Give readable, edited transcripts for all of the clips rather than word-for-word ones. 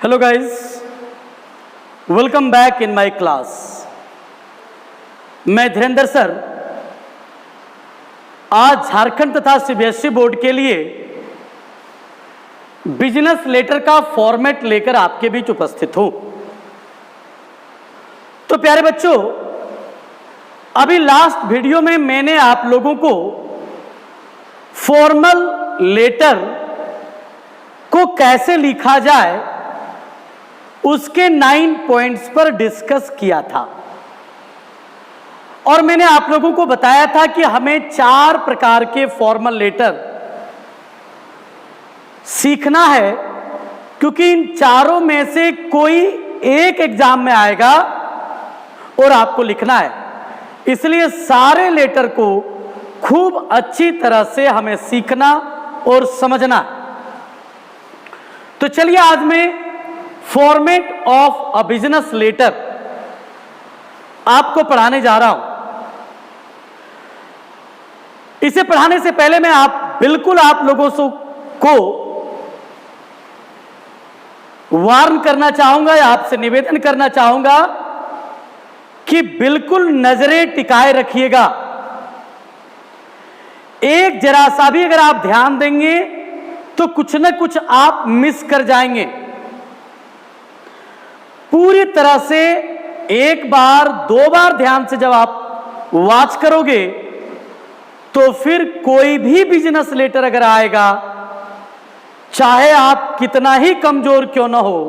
Hello guys, welcome back in my class. मैं Dhirendra sir आज झारखंड तथा सीबीएसई बोर्ड के लिए बिजनेस लेटर का फॉर्मेट लेकर आपके बीच उपस्थित हूं। तो प्यारे बच्चों, अभी लास्ट वीडियो में मैंने आप लोगों को फॉर्मल लेटर को कैसे लिखा जाए उसके 9 पॉइंट्स पर डिस्कस किया था और मैंने आप लोगों को बताया था कि हमें 4 प्रकार के फॉर्मल लेटर सीखना है, क्योंकि इन चारों में से कोई एक एग्जाम में आएगा और आपको लिखना है। इसलिए सारे लेटर को खूब अच्छी तरह से हमें सीखना और समझना। तो चलिए आज मैं format of a business letter आपको पढ़ाने जा रहा हूं। इसे पढ़ाने से पहले मैं बिल्कुल आप लोगों को वार्न करना चाहूंगा या आपसे निवेदन करना चाहूंगा कि बिल्कुल नजरें टिकाए रखिएगा। एक जरा सा भी अगर आप ध्यान देंगे तो कुछ न कुछ आप मिस कर जाएंगे। पूरी तरह से एक बार 2 बार ध्यान से जब आप वॉच करोगे तो फिर कोई भी बिजनेस लेटर अगर आएगा, चाहे आप कितना ही कमजोर क्यों ना हो,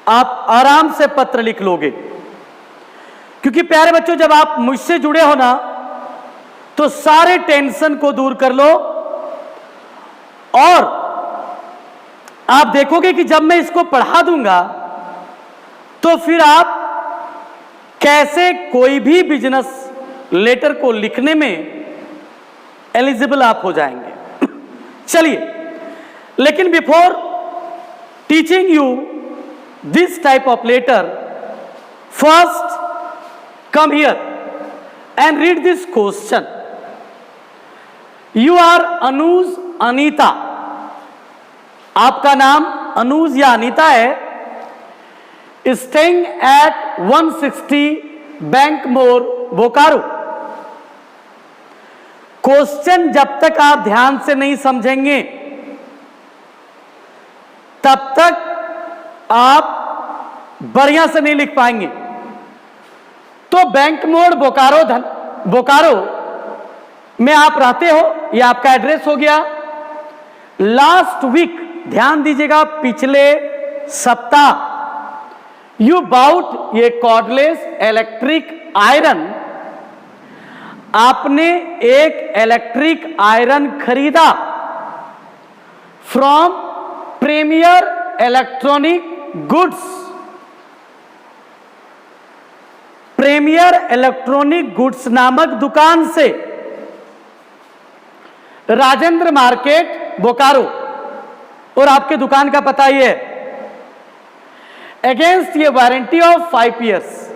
आप आराम से पत्र लिख लोगे। क्योंकि प्यारे बच्चों, जब आप मुझसे जुड़े हो ना तो सारे टेंशन को दूर कर लो और आप देखोगे कि जब मैं इसको पढ़ा दूंगा तो फिर आप कैसे कोई भी बिजनेस लेटर को लिखने में एलिजिबल आप हो जाएंगे। चलिए, लेकिन before teaching you this type of letter, first come here and read this question. You are Anuj Anita. आपका नाम अनुज या अनीता है। Staying at 160 bank more, Bokaro. Question जब तक आप ध्यान से नहीं समझेंगे तब तक आप बढ़िया से नहीं लिख पाएंगे। तो बैंक मोड़ बोकारो में आप रहते हो, यह आपका एड्रेस हो गया। लास्ट वीक, ध्यान दीजिएगा, पिछले सप्ताह यू बाउट ये कॉर्डलेस इलेक्ट्रिक आयरन, आपने एक इलेक्ट्रिक आयरन खरीदा from Premier Electronic Goods. Premier Electronic Goods नामक दुकान से, राजेंद्र मार्केट, बोकारो। और आपके दुकान का पता ही है। अगेंस्ट ये वारंटी ऑफ 5 ईयर्स,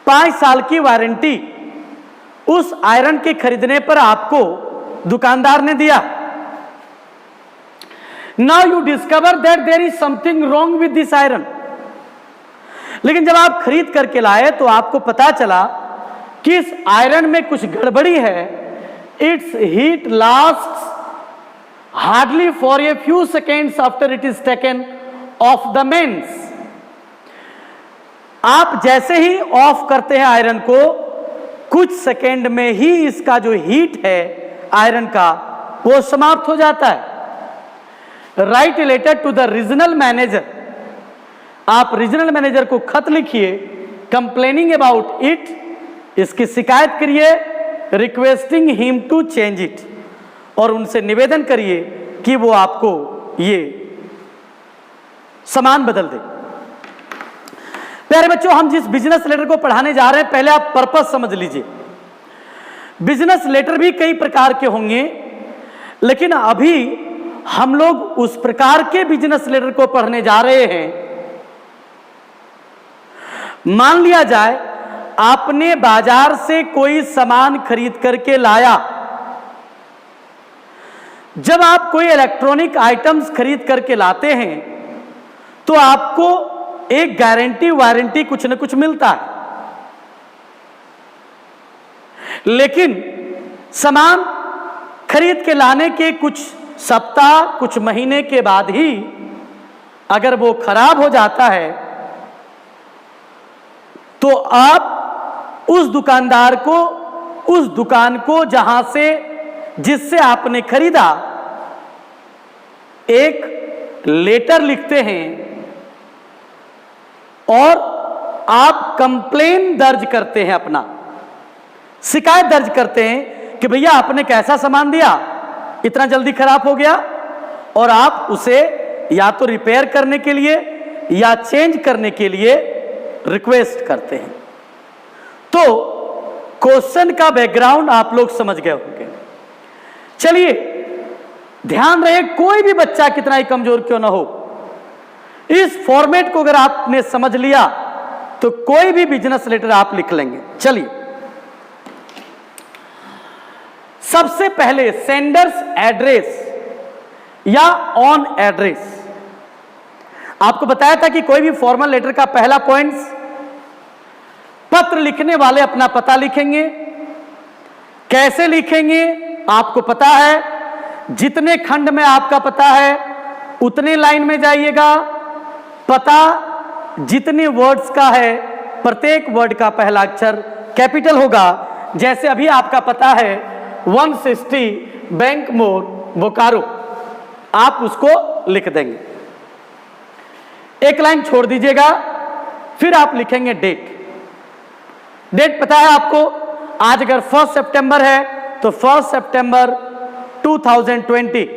5 साल की वारंटी उस आयरन के खरीदने पर आपको दुकानदार ने दिया। Now you discover that there is something wrong with this iron. लेकिन जब आप खरीद करके लाए तो आपको पता चला कि इस आयरन में कुछ गड़बड़ी है। It's heat lasts hardly for a few seconds after it is taken off the mains. आप जैसे ही ऑफ करते हैं आयरन को, कुछ सेकेंड में ही इसका जो हीट है आयरन का, वो समाप्त हो जाता है। Write letter to the regional manager. आप रीजनल मैनेजर को खत लिखिए कंप्लेनिंग अबाउट इट, इसकी शिकायत करिए, requesting him to change it, और उनसे निवेदन करिए कि वो आपको ये सामान बदल दे। प्यारे बच्चों, हम जिस बिजनेस लेटर को पढ़ाने जा रहे हैं, पहले आप पर्पस समझ लीजिए। बिजनेस लेटर भी कई प्रकार के होंगे, लेकिन अभी हम लोग उस प्रकार के बिजनेस लेटर को पढ़ने जा रहे हैं। मान लिया जाए आपने बाजार से कोई सामान खरीद करके लाया। जब आप कोई इलेक्ट्रॉनिक आइटम्स खरीद करके लाते हैं तो आपको एक गारंटी वारंटी कुछ न कुछ मिलता है। लेकिन सामान खरीद के लाने के कुछ सप्ताह कुछ महीने के बाद ही अगर वो खराब हो जाता है तो आप उस दुकानदार को, उस दुकान को जहां से जिससे आपने खरीदा, एक लेटर लिखते हैं और आप कंप्लेन दर्ज करते हैं, अपना शिकायत दर्ज करते हैं कि भैया आपने कैसा सामान दिया, इतना जल्दी खराब हो गया, और आप उसे या तो रिपेयर करने के लिए या चेंज करने के लिए रिक्वेस्ट करते हैं। तो क्वेश्चन का बैकग्राउंड आप लोग समझ गए होंगे। चलिए ध्यान रहे, कोई भी बच्चा कितना ही कमजोर क्यों ना हो, इस फॉर्मेट को अगर आपने समझ लिया तो कोई भी बिजनेस लेटर आप लिख लेंगे। चलिए सबसे पहले सेंडर्स एड्रेस या ऑन एड्रेस। आपको बताया था कि कोई भी फॉर्मल लेटर का पहला पॉइंट, पत्र लिखने वाले अपना पता लिखेंगे। कैसे लिखेंगे आपको पता है, जितने खंड में आपका पता है उतने लाइन में जाइएगा। पता जितने वर्ड्स का है प्रत्येक वर्ड का पहला अक्षर कैपिटल होगा। जैसे अभी आपका पता है 160 बैंक मोड़ बोकारो, आप उसको लिख देंगे। एक लाइन छोड़ दीजिएगा, फिर आप लिखेंगे डेट। डेट पता है आपको, आज अगर 1 सितंबर है तो 1 सितंबर 2020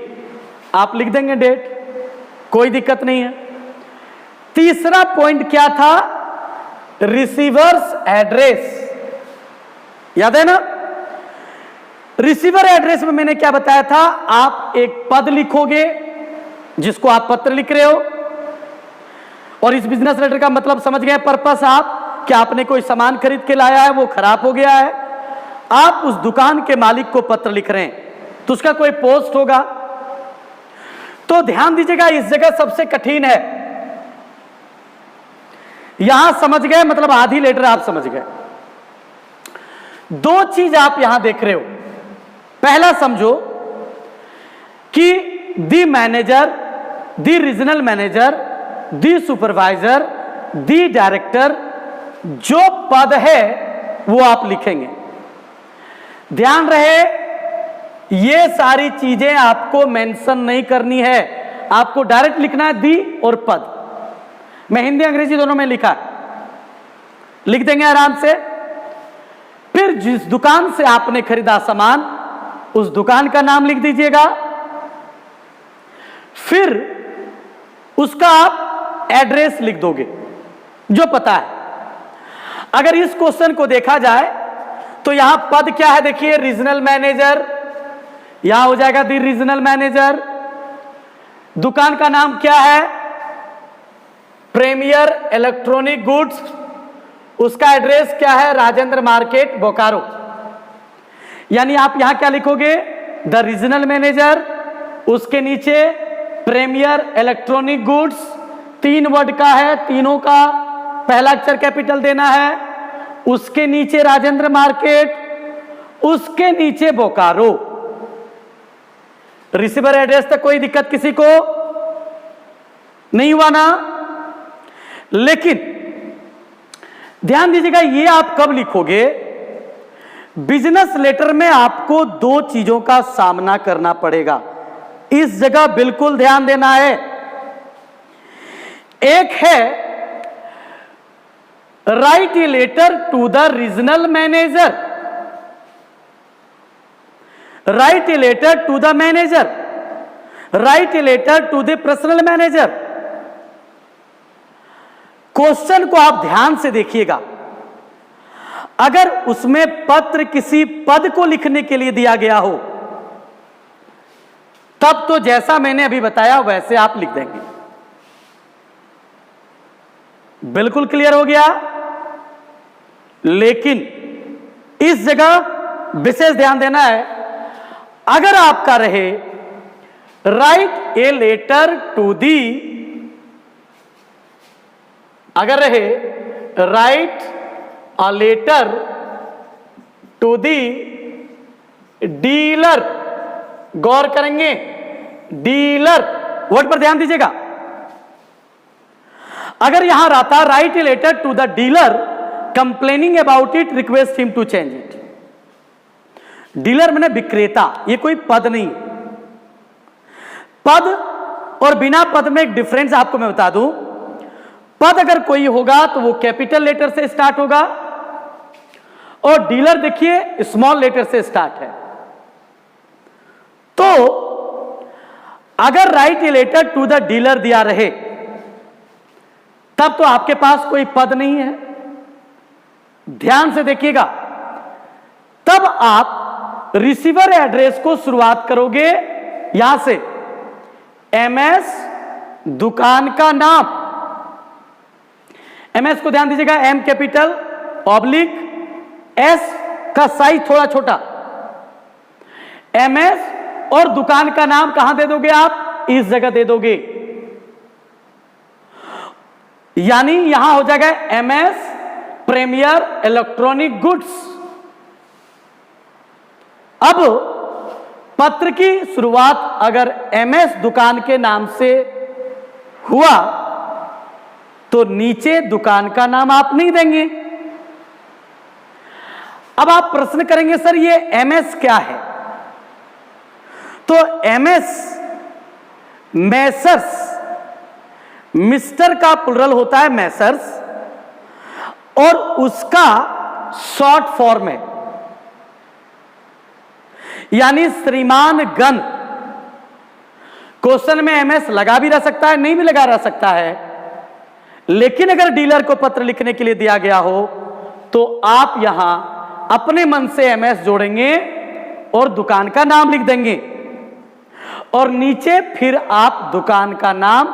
आप लिख देंगे डेट, कोई दिक्कत नहीं है। तीसरा पॉइंट क्या था, रिसीवर्स एड्रेस, याद है ना। रिसीवर एड्रेस में मैंने क्या बताया था, आप एक पद लिखोगे जिसको आप पत्र लिख रहे हो, और इस बिजनेस लेटर का मतलब समझ गए, पर्पस आप कि आपने कोई सामान खरीद के लाया है, वो खराब हो गया है, आप उस दुकान के मालिक को पत्र लिख रहे हैं तो उसका कोई पोस्ट होगा। तो ध्यान दीजिएगा, इस जगह सबसे कठिन है। यहां समझ गए मतलब आधी लेटर आप समझ गए। दो चीज आप यहां देख रहे हो, पहला समझो कि the manager, the regional manager, the supervisor, the director, जो पद है वो आप लिखेंगे। ध्यान रहे ये सारी चीजें आपको मेंशन नहीं करनी है, आपको डायरेक्ट लिखना है दी और पद। मैं हिंदी अंग्रेजी दोनों में लिखा, लिख देंगे आराम से। फिर जिस दुकान से आपने खरीदा सामान उस दुकान का नाम लिख दीजिएगा, फिर उसका आप एड्रेस लिख दोगे जो पता है। अगर इस क्वेश्चन को देखा जाए तो यहां पद क्या है, देखिए रीजनल मैनेजर, यहां हो जाएगा दी रीजनल मैनेजर। दुकान का नाम क्या है, प्रीमियर इलेक्ट्रॉनिक गुड्स, उसका एड्रेस क्या है, राजेंद्र मार्केट बोकारो। यानी आप यहां क्या लिखोगे, द रीजनल मैनेजर, उसके नीचे प्रीमियर इलेक्ट्रॉनिक गुड्स, 3 वर्ड का है, तीनों का पहला अक्षर कैपिटल देना है, उसके नीचे राजेंद्र मार्केट, उसके नीचे बोकारो। रिसीवर एड्रेस तक कोई दिक्कत किसी को नहीं हुआ ना। लेकिन ध्यान दीजिएगा, ये आप कब लिखोगे, बिजनेस लेटर में आपको 2 चीजों का सामना करना पड़ेगा, इस जगह बिल्कुल ध्यान देना है। एक है write a letter to the regional manager, write a letter to the manager, write a letter to the personal manager. Question को आप ध्यान से देखिएगा, अगर उसमें पत्र किसी पद को लिखने के लिए दिया गया हो तब तो जैसा मैंने अभी बताया वैसे आप लिख देंगे। बिल्कुल क्लियर हो गया। लेकिन इस जगह विशेष ध्यान देना है, अगर आपका रहे write a letter to the अगर रहे write a letter to the dealer, गौर करेंगे, डीलर वर्ड पर ध्यान दीजिएगा। अगर यहां रहता write a letter to the dealer complaining about it, request him to change it. Dealer मैंने विक्रेता, ये कोई पद नहीं। पद और बिना पद में एक डिफरेंस आपको मैं बता दूं। पद अगर कोई होगा तो वो कैपिटल लेटर से स्टार्ट होगा, और डीलर देखिए स्मॉल लेटर से स्टार्ट है। तो अगर write a letter to the dealer दिया रहे तब तो आपके पास कोई पद नहीं है। ध्यान से देखिएगा, तब आप रिसीवर एड्रेस को शुरुआत करोगे यहां से, एमएस दुकान का नाम। एमएस को ध्यान दीजिएगा, एम कैपिटल ऑब्लिक एस का साइज थोड़ा छोटा, एमएस और दुकान का नाम कहां दे दोगे आप, इस जगह दे दोगे। यानी यहां हो जाएगा एमएस प्रीमियर इलेक्ट्रॉनिक गुड्स। अब पत्र की शुरुआत अगर एमएस दुकान के नाम से हुआ तो नीचे दुकान का नाम आप नहीं देंगे। अब आप प्रश्न करेंगे सर ये एमएस क्या है, तो एमएस मैसर्स, मिस्टर का प्लुरल होता है मैसर्स, और उसका शॉर्ट फॉर्म है, यानी श्रीमान गण। क्वेश्चन में एमएस लगा भी रह सकता है, नहीं भी लगा रह सकता है, लेकिन अगर डीलर को पत्र लिखने के लिए दिया गया हो तो आप यहां अपने मन से एमएस जोड़ेंगे और दुकान का नाम लिख देंगे, और नीचे फिर आप दुकान का नाम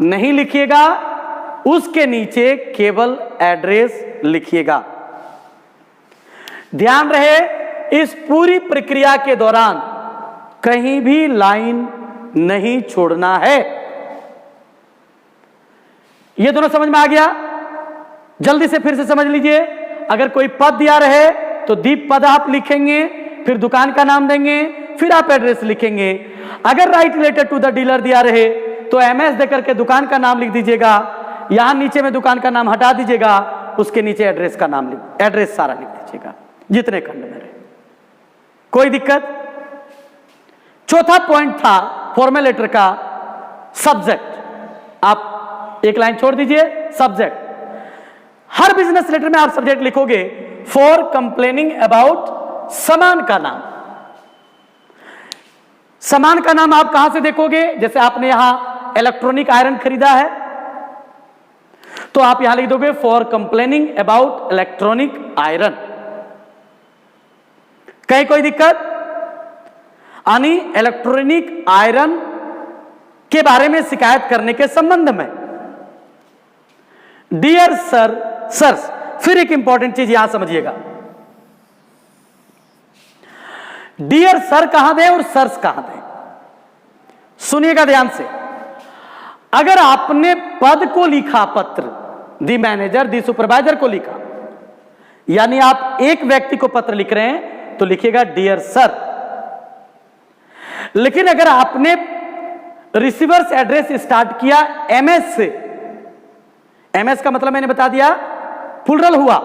नहीं लिखिएगा, उसके नीचे केवल एड्रेस लिखिएगा। ध्यान रहे, इस पूरी प्रक्रिया के दौरान कहीं भी लाइन नहीं छोड़ना है। यह दोनों समझ में आ गया? जल्दी से फिर से समझ लीजिए। अगर कोई पद दिया रहे तो दीप पद आप लिखेंगे, फिर दुकान का नाम देंगे, फिर आप एड्रेस लिखेंगे। अगर write related to the dealer दिया रहे तो एमएस देकर के दुकान का नाम लिख दीजिएगा, यहां नीचे में दुकान का नाम हटा दीजिएगा, उसके नीचे एड्रेस का नाम एड्रेस सारा लिख दीजिएगा, जितने खंड में रहे। कोई दिक्कत? चौथा पॉइंट था फॉर्मल लेटर का सब्जेक्ट। आप एक लाइन छोड़ दीजिए, सब्जेक्ट। हर बिजनेस लेटर में आप सब्जेक्ट लिखोगे फॉर कंप्लेनिंग अबाउट सामान का नाम। सामान का नाम आप कहां से देखोगे? जैसे आपने यहां इलेक्ट्रॉनिक आयरन खरीदा है तो आप यहां लिख दोगे for complaining about electronic iron. कहीं कोई दिक्कत? यानी इलेक्ट्रॉनिक आयरन के बारे में शिकायत करने के संबंध में। डियर सर, सर्स, फिर एक इंपॉर्टेंट चीज यहां समझिएगा, डियर सर कहां दें और सर्स कहां दें? सुनिएगा ध्यान से। अगर आपने पद को लिखा, पत्र, दी मैनेजर, दी सुपरवाइजर को लिखा, यानी आप एक व्यक्ति को पत्र लिख रहे हैं तो लिखिएगा डियर सर। लेकिन अगर आपने रिसीवर्स एड्रेस स्टार्ट किया एमएस से, एमएस का मतलब मैंने बता दिया प्लुरल हुआ,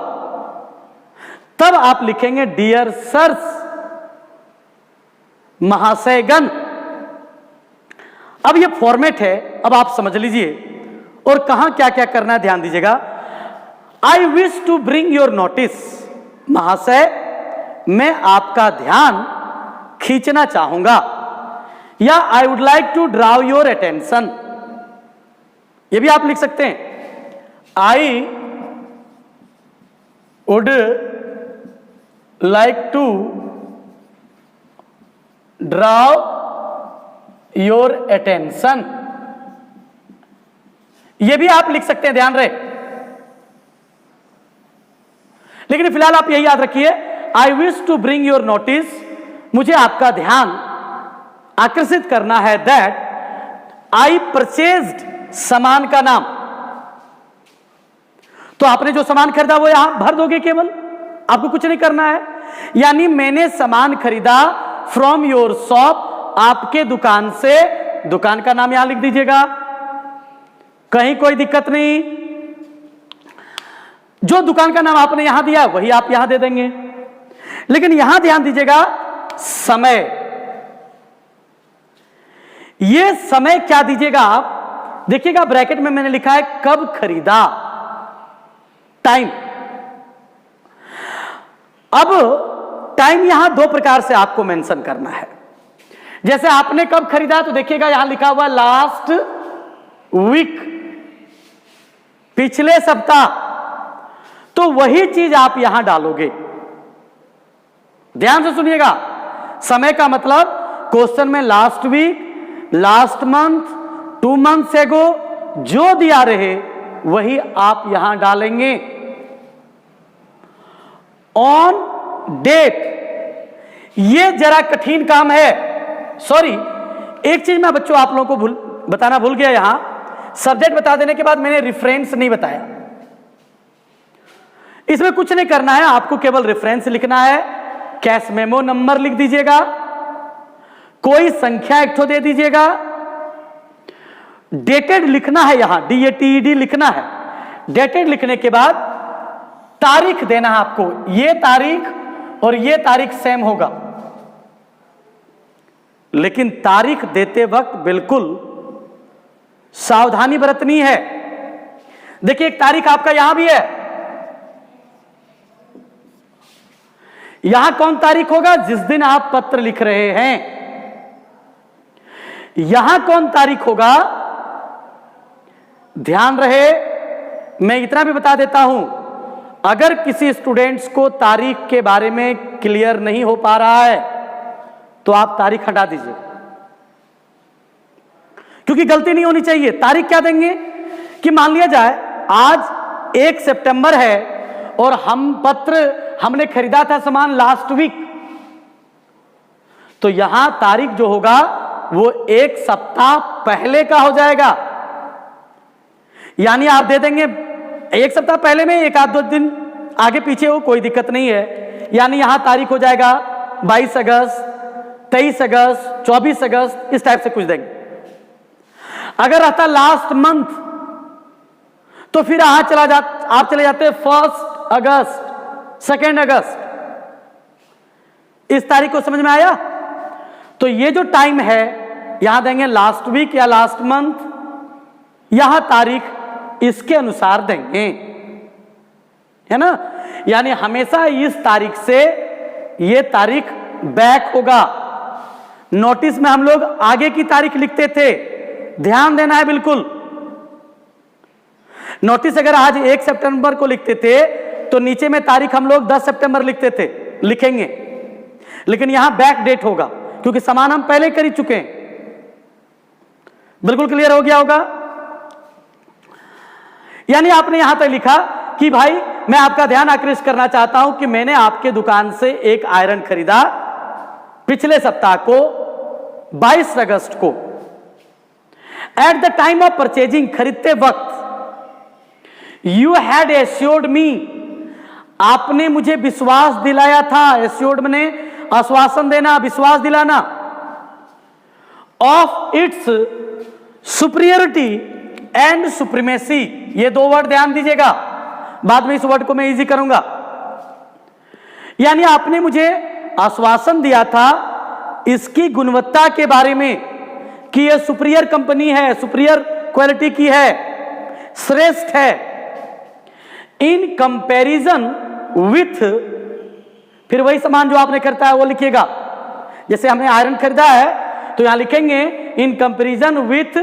तब आप लिखेंगे डियर सर्स, महाशयगण। अब ये फॉर्मेट है, अब आप समझ लीजिए और कहां क्या क्या करना है ध्यान दीजिएगा। I wish to bring your notice, महाशय मैं आपका ध्यान खींचना चाहूंगा, या I would like to draw your attention, ये भी आप लिख सकते हैं। I would like to draw your attention, ये भी आप लिख सकते हैं, ध्यान रहे। लेकिन फिलहाल आप यही याद रखिए, I wish to bring your notice, मुझे आपका ध्यान आकर्षित करना है, दैट आई परचेज्ड, सामान का नाम, तो आपने जो सामान खरीदा वो यहां भर दोगे, केवल आपको कुछ नहीं करना है। यानी मैंने सामान खरीदा फ्रॉम योर शॉप, आपके दुकान से, दुकान का नाम यहां लिख दीजिएगा, कहीं कोई दिक्कत नहीं। जो दुकान का नाम आपने यहां दिया वही आप यहां दे देंगे। लेकिन यहां ध्यान दीजिएगा, समय, ये समय क्या दीजिएगा आप, देखिएगा ब्रैकेट में मैंने लिखा है कब खरीदा, टाइम। अब टाइम यहां दो प्रकार से आपको मेंशन करना है। जैसे आपने कब खरीदा तो देखिएगा यहां लिखा हुआ लास्ट वीक, पिछले सप्ताह, तो वही चीज आप यहां डालोगे। ध्यान से सुनिएगा, समय का मतलब क्वेश्चन में last week, last month, 2 months एगो जो दिया रहे वही आप यहां डालेंगे। ऑन डेट, ये जरा कठिन काम है, सॉरी एक चीज मैं बच्चों आप लोगों को बताना भूल गया। यहां सब्जेक्ट बता देने के बाद मैंने रेफरेंस नहीं बताया। इसमें कुछ नहीं करना है, आपको केवल रेफरेंस लिखना है। कैश मेमो नंबर लिख दीजिएगा, कोई संख्या एक ठो दे दीजिएगा, डेटेड लिखना है, यहां DATED लिखना है। डेटेड लिखने के बाद तारीख देना है आपको, ये तारीख और ये तारीख सेम होगा। लेकिन तारीख देते वक्त बिल्कुल सावधानी बरतनी है। देखिए एक तारीख आपका यहां भी है, यहां कौन तारीख होगा, जिस दिन आप पत्र लिख रहे हैं। यहां कौन तारीख होगा, ध्यान रहे, मैं इतना भी बता देता हूं, अगर किसी स्टूडेंट्स को तारीख के बारे में क्लियर नहीं हो पा रहा है तो आप तारीख हटा दीजिए, क्योंकि गलती नहीं होनी चाहिए। तारीख क्या देंगे कि मान लिया जाए आज 1 सितंबर है और हमने खरीदा था सामान लास्ट वीक, तो यहां तारीख जो होगा वो 1 सप्ताह पहले का हो जाएगा। यानी आप दे देंगे 1 सप्ताह पहले में, 1-2 दिन आगे पीछे हो कोई दिक्कत नहीं है। यानी यहां तारीख हो जाएगा 22 अगस्त, 23 अगस्त, 24 अगस्त, इस टाइप से कुछ देंगे। अगर रहता लास्ट मंथ तो फिर आप चले जाते 1 अगस्त, 2 अगस्त, इस तारीख को समझ में आया। तो ये जो टाइम है यहां देंगे लास्ट वीक या लास्ट मंथ, यहां तारीख इसके अनुसार देंगे, है ना। यानी हमेशा इस तारीख से ये तारीख बैक होगा। नोटिस में हम लोग आगे की तारीख लिखते थे, ध्यान देना है बिल्कुल। नोटिस अगर आज 1 सितंबर को लिखते थे तो नीचे में तारीख हम लोग 10 सितंबर लिखेंगे, लेकिन यहां बैक डेट होगा क्योंकि सामान हम पहले कर ही चुके हैं। बिल्कुल क्लियर हो गया होगा। यानी आपने यहां तक लिखा कि भाई मैं आपका ध्यान आकृष्ट करना चाहता हूं कि मैंने आपके दुकान से एक आयरन खरीदा पिछले सप्ताह को 22 अगस्त को। At the time of purchasing, खरीदते वक्त, यू हैड एश्योर्ड मी, आपने मुझे विश्वास दिलाया था। एश्योर्ड मैंने आश्वासन देना, विश्वास दिलाना। Of its superiority and supremacy, ये 2 वर्ड ध्यान दीजिएगा, बाद में इस वर्ड को मैं इजी करूंगा। यानी आपने मुझे आश्वासन दिया था इसकी गुणवत्ता के बारे में कि यह सुपीरियर कंपनी है, सुपीरियर क्वालिटी की है, श्रेष्ठ है। इन कंपैरिजन विथ, फिर वही सामान जो आपने खरीदा है वो लिखिएगा। जैसे हमने आयरन खरीदा है तो यहां लिखेंगे in comparison with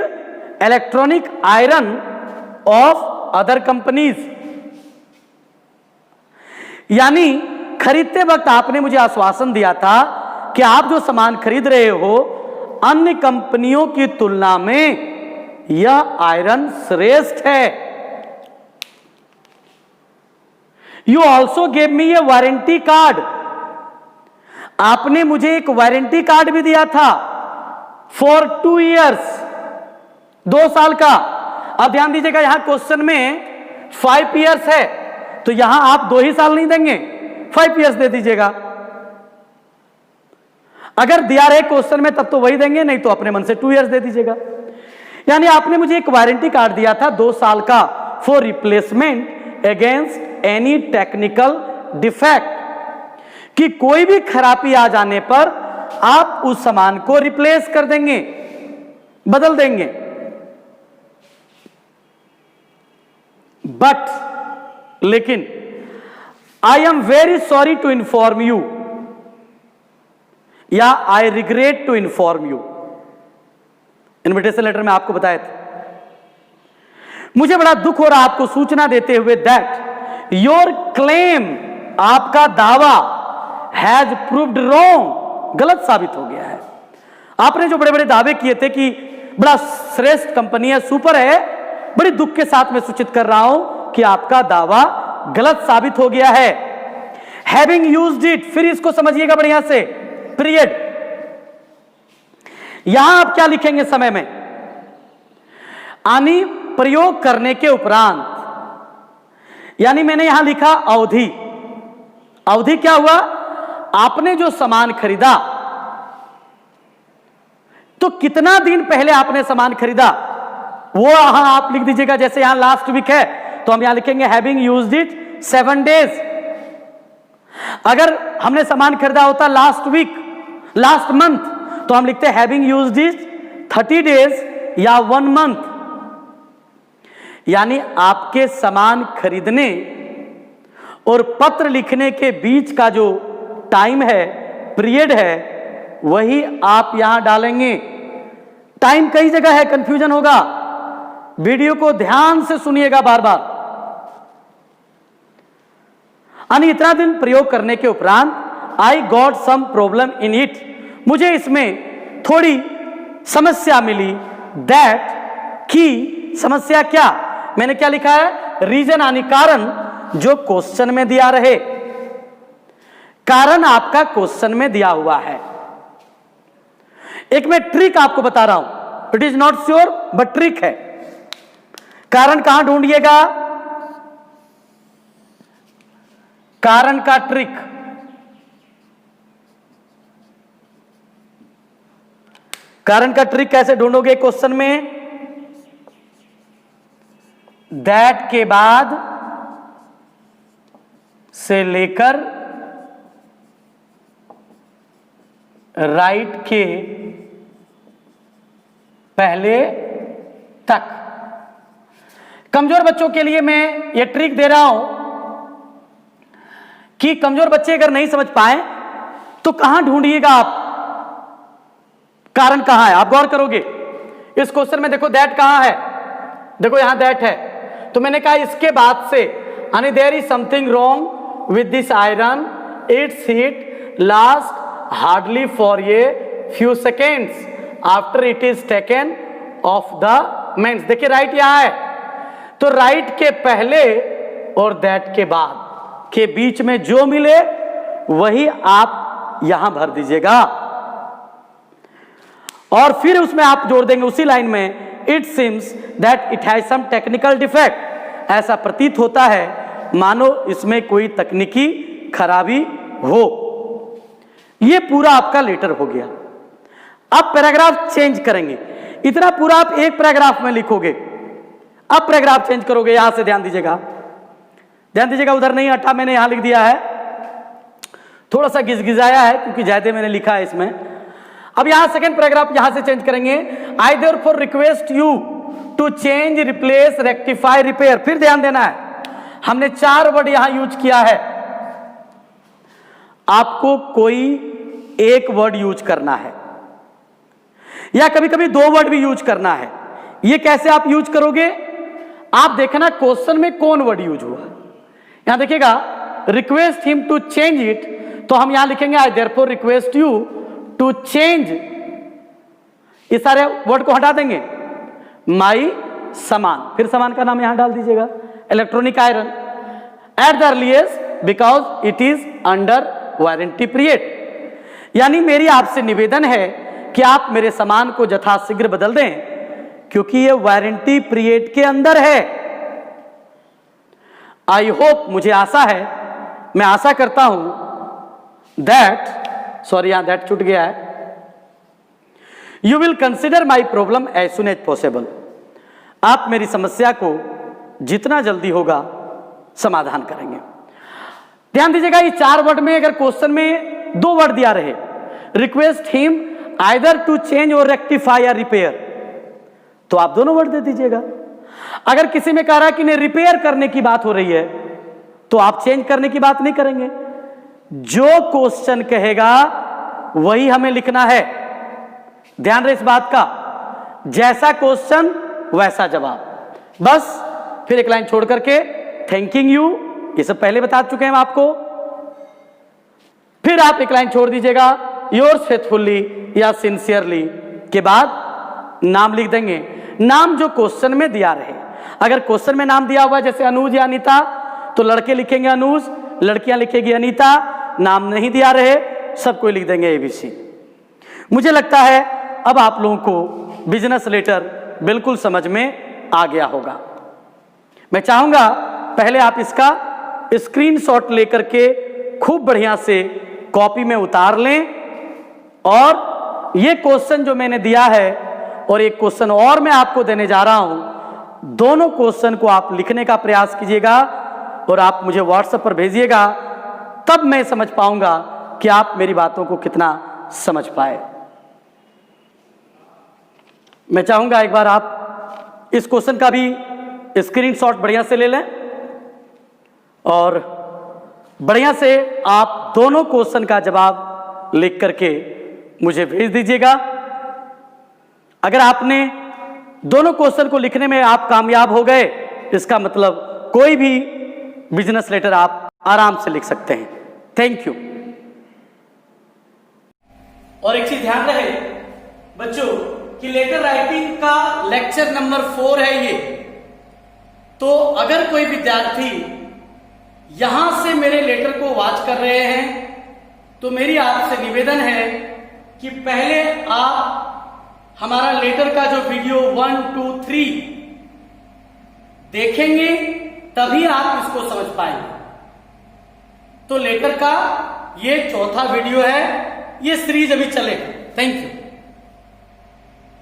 electronic iron of other companies. यानी खरीदते वक्त आपने मुझे आश्वासन दिया था कि आप जो सामान खरीद रहे हो अन्य कंपनियों की तुलना में यह आयरन श्रेष्ठ है। You also gave me A warranty card, आपने मुझे एक वारंटी कार्ड भी दिया था फॉर 2 years, 2 साल का। अब ध्यान दीजिएगा यहां क्वेश्चन में 5 ईयर्स है तो यहां आप 2 ही साल नहीं देंगे, 5 ईयर्स दे दीजिएगा। अगर दिया रहे क्वेश्चन में तब तो वही देंगे, नहीं तो अपने मन से 2 ईयर्स दे दीजिएगा। यानी आपने मुझे एक वारंटी कार्ड दिया था 2 साल का for replacement against any technical defect, कि कोई भी खराबी आ जाने पर आप उस सामान को रिप्लेस कर देंगे, बदल देंगे। बट लेकिन I am very sorry to inform you, या I regret to inform you, invitation letter में आपको बताया था, मुझे बड़ा दुख हो रहा आपको सूचना देते हुए दैट योर क्लेम, आपका दावा हैज प्रूव्ड रॉन्ग, गलत साबित हो गया है। आपने जो बड़े बड़े दावे किए थे कि बड़ा श्रेष्ठ कंपनी है, सुपर है, बड़ी दुख के साथ मैं सूचित कर रहा हूं कि आपका दावा गलत साबित हो गया है। हैविंग यूज्ड इट, फिर इसको समझिएगा बढ़िया से, पीरियड। यहां आप क्या लिखेंगे समय में, यानी प्रयोग करने के उपरांत, यानी मैंने यहां लिखा अवधि। अवधि क्या हुआ, आपने जो सामान खरीदा तो कितना दिन पहले आपने सामान खरीदा वो यहां आप लिख दीजिएगा। जैसे यहां लास्ट वीक है तो हम यहां लिखेंगे हैविंग यूज्ड इट 7 डेज। अगर हमने सामान खरीदा होता लास्ट वीक, लास्ट मंथ, तो हम लिखते हैविंग यूज्ड इट 30 डेज या 1 मंथ। यानी आपके सामान खरीदने और पत्र लिखने के बीच का जो टाइम है, पीरियड है, वही आप यहां डालेंगे। टाइम कई जगह है, कंफ्यूजन होगा, वीडियो को ध्यान से सुनिएगा बार बार। यानी इतना दिन प्रयोग करने के उपरांत I got some problem in it, मुझे इसमें थोड़ी समस्या मिली। दैट की समस्या क्या, मैंने क्या लिखा है, रीजन यानी कारण, जो क्वेश्चन में दिया रहे। कारण आपका क्वेश्चन में दिया हुआ है। एक मैं ट्रिक आपको बता रहा हूं, it is not sure but trick है। कारण कहां ढूंढिएगा, कारण का ट्रिक, कारण का ट्रिक कैसे ढूंढोगे क्वेश्चन में, दैट के बाद से लेकर राइट के पहले तक। कमजोर बच्चों के लिए मैं ये ट्रिक दे रहा हूं कि कमजोर बच्चे अगर नहीं समझ पाए तो कहां ढूंढिएगा आप, कारण कहां है, आप गौर करोगे इस क्वेश्चन में। देखो दैट कहां है, देखो यहां दैट है, तो मैंने कहा इसके बाद से, यानी there is something wrong with this iron, it's heat lasts hardly for a few seconds after it is taken off the mains. देखिए राइट यहां है, तो राइट के पहले और दैट के बाद के बीच में जो मिले वही आप यहां भर दीजिएगा, और फिर उसमें आप जोड़ देंगे उसी लाइन में, it seems that it has some technical defect, ऐसा प्रतीत होता है मानो इसमें कोई तकनीकी खराबी हो। यह पूरा आपका लेटर हो गया। अब पैराग्राफ चेंज करेंगे, इतना पूरा आप एक पैराग्राफ में लिखोगे, अब पैराग्राफ चेंज करोगे। यहां से ध्यान दीजिएगा, ध्यान दीजिएगा, उधर नहीं हटा, मैंने यहां लिख दिया है, थोड़ा सा गिजगिजाया है क्योंकि ज्यादा मैंने लिखा है इसमें। अब यहां सेकंड पैराग्राफ यहां से चेंज करेंगे, I therefore request you to change, replace, rectify, repair. फिर ध्यान देना है, हमने 4 वर्ड यहां यूज किया है, आपको कोई एक वर्ड यूज करना है या कभी कभी 2 वर्ड भी यूज करना है। ये कैसे आप यूज करोगे, आप देखना क्वेश्चन में कौन वर्ड यूज हुआ। यहां देखिएगा request him to change it, तो हम यहां लिखेंगे I therefore request you to change, इस सारे वर्ड को हटा देंगे, माई सामान, फिर सामान का नाम यहां डाल दीजिएगा, electronic iron, at the earliest because it is under warranty period. यानी मेरी आपसे निवेदन है कि आप मेरे सामान को यथाशीघ्र बदल दें क्योंकि ये वारंटी पीरियड के अंदर है। आई होप, मुझे आशा है, मैं आशा करता हूं दैट, सॉरी यहां दैट छूट गया है, you will consider my problem as soon as possible. आप मेरी समस्या को जितना जल्दी होगा समाधान करेंगे। ध्यान दीजिएगा, ये 4 वर्ड में, अगर क्वेश्चन में 2 वर्ड दिया रहे, request him either to change or rectify या रिपेयर, तो आप दोनों वर्ड दे दीजिएगा। अगर किसी में कह रहा है कि नहीं रिपेयर करने की बात हो रही है, तो आप चेंज करने की बात नहीं करेंगे। जो क्वेश्चन कहेगा वही हमें लिखना है। ध्यान रहे इस बात का, जैसा क्वेश्चन वैसा जवाब। बस फिर एक लाइन छोड़ करके थैंकिंग यू, ये सब पहले बता चुके हैं हम आपको। फिर आप एक लाइन छोड़ दीजिएगा योर्स फेथफुली या सिंसियरली के बाद नाम लिख देंगे। नाम जो क्वेश्चन में दिया रहे, अगर क्वेश्चन में नाम दिया हुआ है जैसे अनुज या अनीता, तो लड़के लिखेंगे अनुज, लड़कियां लिखेगी अनीता। नाम नहीं दिया रहे, सब कोई लिख देंगे एबीसी। मुझे लगता है अब आप लोगों को बिजनेस लेटर बिल्कुल समझ में आ गया होगा। मैं चाहूंगा पहले आप इसका स्क्रीनशॉट लेकर के खूब बढ़िया से कॉपी में उतार लें, और ये क्वेश्चन जो मैंने दिया है और एक क्वेश्चन और मैं आपको देने जा रहा हूं, दोनों क्वेश्चन को आप लिखने का प्रयास कीजिएगा और आप मुझे व्हाट्सएप पर भेजिएगा, तब मैं समझ पाऊंगा कि आप मेरी बातों को कितना समझ पाए। मैं चाहूंगा एक बार आप इस क्वेश्चन का भी स्क्रीनशॉट बढ़िया से ले लें और बढ़िया से आप दोनों क्वेश्चन का जवाब लिख करके मुझे भेज दीजिएगा। अगर आपने दोनों क्वेश्चन को लिखने में आप कामयाब हो गए, इसका मतलब कोई भी बिजनेस लेटर आप आराम से लिख सकते हैं। Thank you. और एक चीज ध्यान रहे बच्चों कि लेटर राइटिंग का लेक्चर नंबर 4 है ये, तो अगर कोई विद्यार्थी यहां से मेरे लेटर को वॉच कर रहे हैं, तो मेरी आपसे निवेदन है कि पहले आप हमारा लेटर का जो वीडियो 1, 2, 3 देखेंगे, तभी आप इसको समझ पाएंगे। तो लेटर का ये 4था वीडियो है, ये सीरीज अभी चलेगा। Thank you.